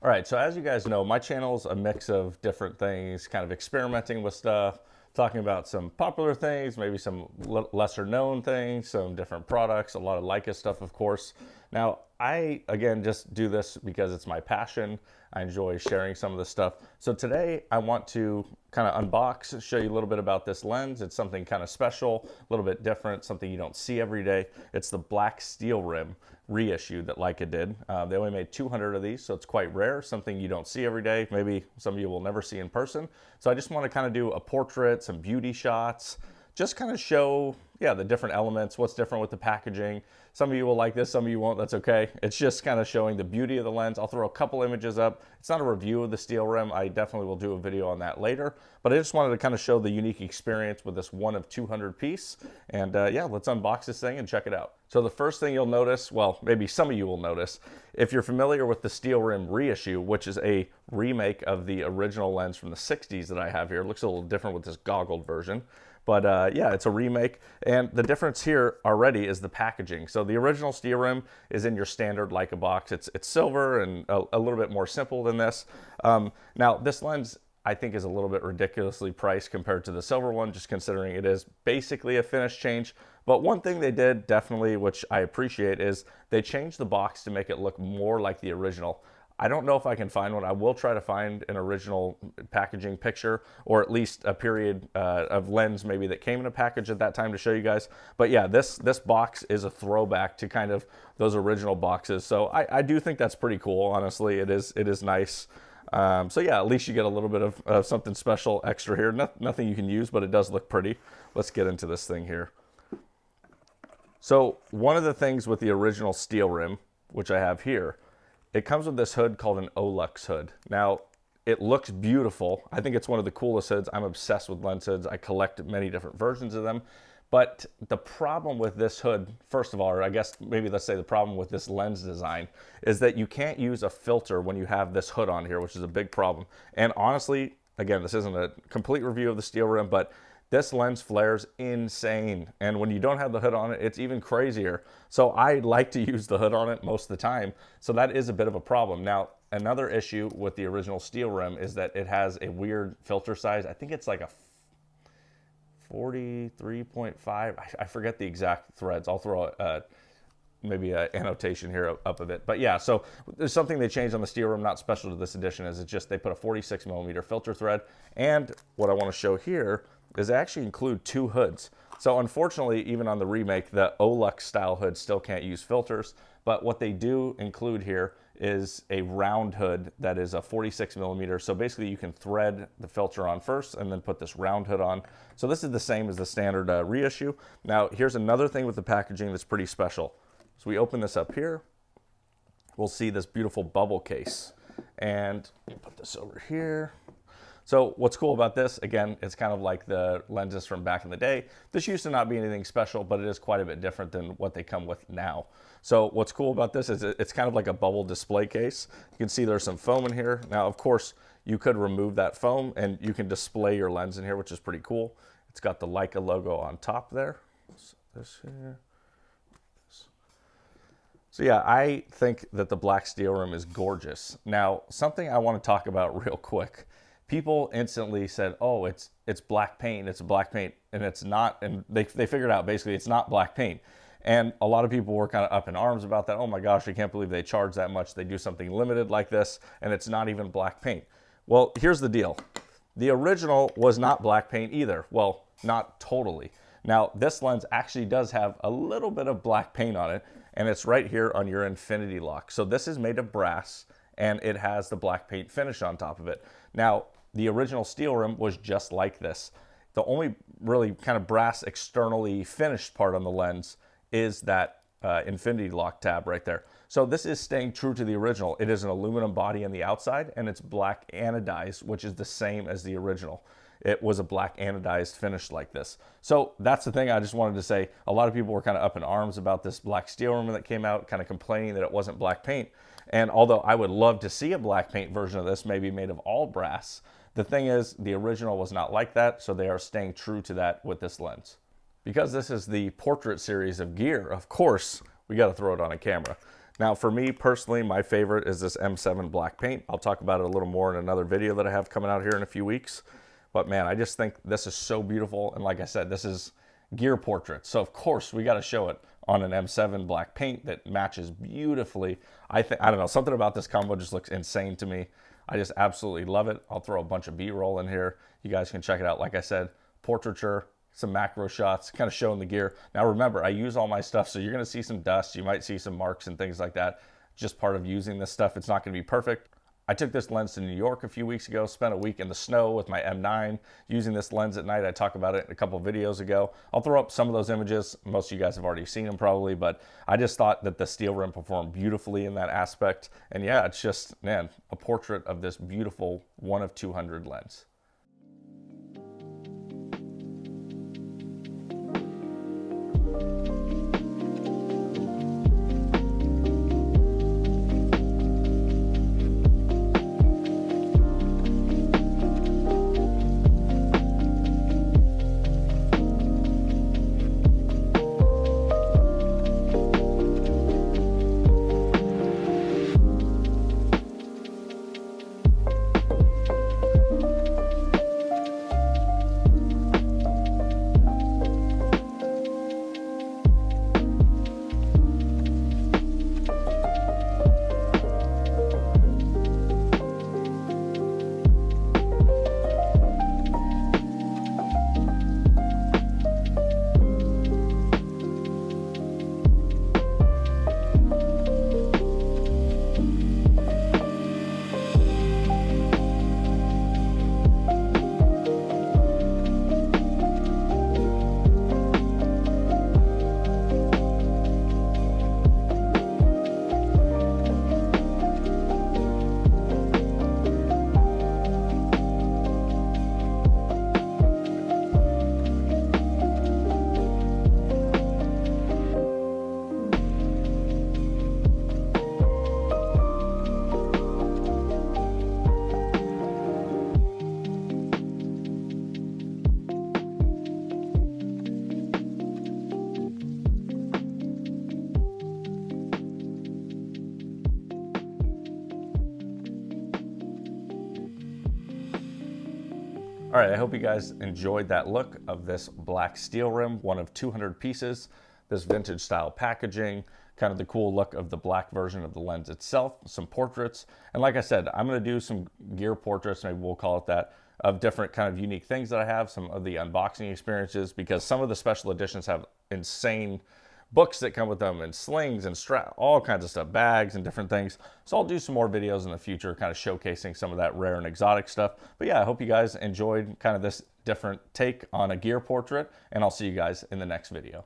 All right, so as you guys know, my channel's a mix of different things, kind of experimenting with stuff, talking about some popular things, maybe some lesser known things, some different products, a lot of Leica stuff, of course. Now, I, again, just do this because it's my passion. I enjoy sharing some of this stuff. So today I want to kind of unbox, show you a little bit about this lens. It's something kind of special, a little bit different, something you don't see every day. It's the black steel rim reissue that Leica did. They only made 200 of these, so it's quite rare, something you don't see every day. Maybe some of you will never see in person. So I just want to kind of do a portrait, some beauty shots, just kind of show, yeah, the different elements, what's different with the packaging. Some of you will like this, some of you won't, that's okay. It's just kind of showing the beauty of the lens. I'll throw a couple images up. It's not a review of the steel rim. I definitely will do a video on that later, but I just wanted to kind of show the unique experience with this 1 of 200 piece. And yeah, let's unbox this thing and check it out. So the first thing you'll notice, well, maybe some of you will notice, if you're familiar with the steel rim reissue, which is a remake of the original lens from the 60s that I have here, it looks a little different with this goggled version. But yeah, it's a remake. And the difference here already is the packaging. So the original steel rim is in your standard Leica box. It's silver and a little bit more simple than this. Now, this lens, I think, is a little bit ridiculously priced compared to the silver one, just considering it is basically a finish change. But one thing they did definitely, which I appreciate, is they changed the box to make it look more like the original. I don't know if I can find one. I will try to find an original packaging picture, or at least a period of lens maybe that came in a package at that time to show you guys. But yeah, this box is a throwback to kind of those original boxes. So I do think that's pretty cool, honestly. It is nice. So yeah, at least you get a little bit of something special extra here. Nothing you can use, but it does look pretty. Let's get into this thing here. So one of the things with the original steel rim, which I have here, it comes with this hood called an Summilux hood. Now, it looks beautiful. I think it's one of the coolest hoods. I'm obsessed with lens hoods. I collect many different versions of them. But the problem with this hood, first of all, or I guess maybe let's say the problem with this lens design, is that you can't use a filter when you have this hood on here, which is a big problem. And honestly, again, this isn't a complete review of the steel rim, but this lens flares insane. And when you don't have the hood on it, it's even crazier. So I like to use the hood on it most of the time. So that is a bit of a problem. Now, another issue with the original steel rim is that it has a weird filter size. I think it's like a 43.5. I forget the exact threads. I'll throw maybe an annotation here up of it. But yeah, so there's something they changed on the steel rim, not special to this edition, is it's just they put a 46mm filter thread. And what I want to show here is they actually include 2 hoods. So unfortunately, even on the remake, the Summilux style hood still can't use filters. But what they do include here is a round hood that is a 46mm. So basically you can thread the filter on first and then put this round hood on. So this is the same as the standard reissue. Now here's another thing with the packaging that's pretty special. So we open this up here, we'll see this beautiful bubble case. And put this over here. So what's cool about this, again, it's kind of like the lenses from back in the day. This used to not be anything special, but it is quite a bit different than what they come with now. So what's cool about this is it's kind of like a bubble display case. You can see there's some foam in here. Now, of course, you could remove that foam and you can display your lens in here, which is pretty cool. It's got the Leica logo on top there. So this here. So yeah, I think that the black steel rim is gorgeous. Now, something I want to talk about real quick. People instantly said, oh, it's black paint, it's black paint, and it's not, and they figured out basically it's not black paint. And a lot of people were kind of up in arms about that. Oh my gosh, I can't believe they charge that much. They do something limited like this, and it's not even black paint. Well, here's the deal. The original was not black paint either. Well, not totally. Now, this lens actually does have a little bit of black paint on it, and it's right here on your infinity lock. So this is made of brass, and it has the black paint finish on top of it. Now, the original steel rim was just like this. The only really kind of brass externally finished part on the lens is that infinity lock tab right there. So this is staying true to the original. It is an aluminum body on the outside, and it's black anodized, which is the same as the original. It was a black anodized finish like this. So that's the thing I just wanted to say. A lot of people were kind of up in arms about this black steel rim that came out, kind of complaining that it wasn't black paint. And although I would love to see a black paint version of this, maybe made of all brass, the thing is the original was not like that, so they are staying true to that with this lens. Because this is the portrait series of gear, of course, we got to throw it on a camera. Now, for me personally, my favorite is this M7 black paint. I'll talk about it a little more in another video that I have coming out here in a few weeks. But man, I just think this is so beautiful. And like I said, this is gear portrait. So of course we got to show it on an M7 black paint that matches beautifully. I don't know, something about this combo just looks insane to me. I just absolutely love it. I'll throw a bunch of B-roll in here. You guys can check it out. Like I said, portraiture, some macro shots, kind of showing the gear. Now remember, I use all my stuff, so you're gonna see some dust, you might see some marks and things like that. Just part of using this stuff. It's not gonna be perfect. I took this lens to New York a few weeks ago, spent a week in the snow with my M9 using this lens at night. I talked about it in a couple of videos ago. I'll throw up some of those images. Most of you guys have already seen them probably, but I just thought that the steel rim performed beautifully in that aspect. And yeah, it's just, man, a portrait of this beautiful 1 of 200 lens. All right, I hope you guys enjoyed that look of this black steel rim, 1 of 200 pieces, this vintage style packaging, kind of the cool look of the black version of the lens itself, some portraits. And like I said, I'm gonna do some gear portraits, maybe we'll call it that, of different kind of unique things that I have, some of the unboxing experiences, because some of the special editions have insane books that come with them and slings and all kinds of stuff, bags and different things. So I'll do some more videos in the future kind of showcasing some of that rare and exotic stuff. But yeah, I hope you guys enjoyed kind of this different take on a gear portrait, and I'll see you guys in the next video.